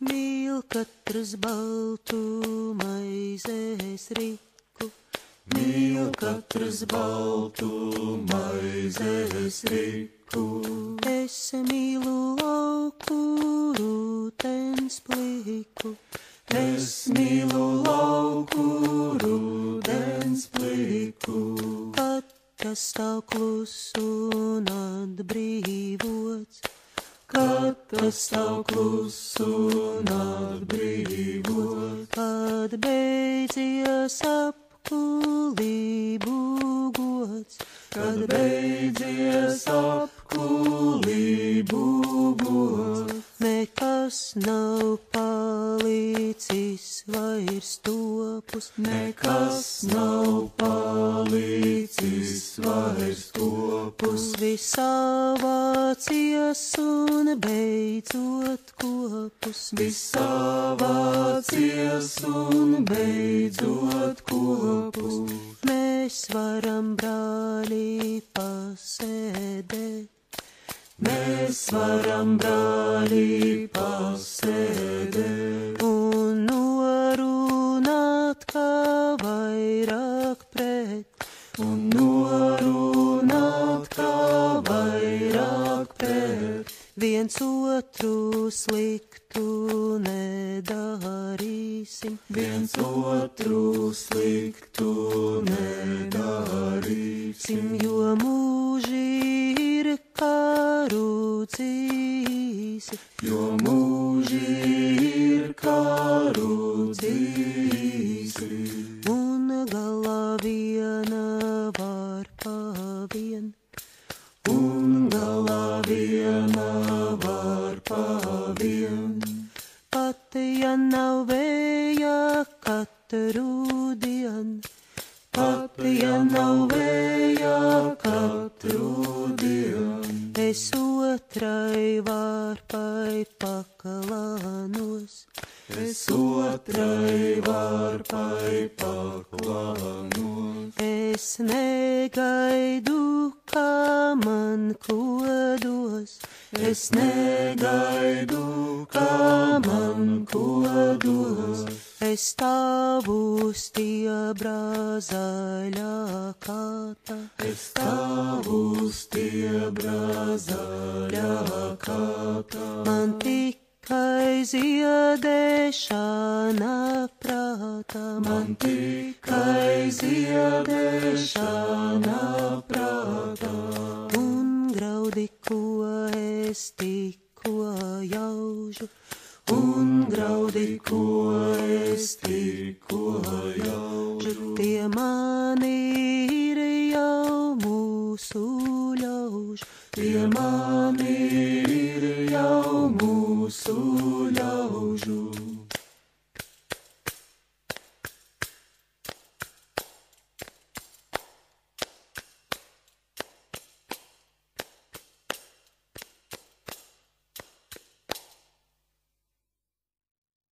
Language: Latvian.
mīl katrs baltu maizes riku, mīl katrs baltu maizes riku. Es mīlu lauku rūtens pliku, es mīlu lauku rūtens pliku. Kad tas stāv klusu un atbrīvots, kad tas stāv klusu un atbrīvots, kad beidzies apkulību gods, kad beidzies apkulību gods. Nekas nav palicis vairs topus, nekas nav palicis vairs topus. Visā vācies un beidzot kopus, visā vācies un beidzot kopus. Mēs varam, brāļi, pasēdēt, mēs varam, brāļi, pasēdēt un norunāt, kā vairāk pret, un norunāt, kā vairāk pret. Viens otru sliktu nedarīsim, viens otru sliktu nedarīsim, jo mūži ir karu dzīsi, jo mūži ir karu dzīsi, un galā viena var pavien, un galā viena var pavien. Pat ja nav vēja katru dienu, pat ja nav vēja katru dienu, es otrai vārpai paklānos, es otrai vārpai paklānos. Es negaidu, kā man ko dos, es negaidu, kā man ko dos. Es stāvu stiebrā zaļā kāta, es stāvu stiebrā zaļā kāta. Man tikai ziedēšana prātā, man tikai ziedēšana prātā. Un graudi, ko es tikko jaužu, un graudi, ko es tikko jaužu, tie man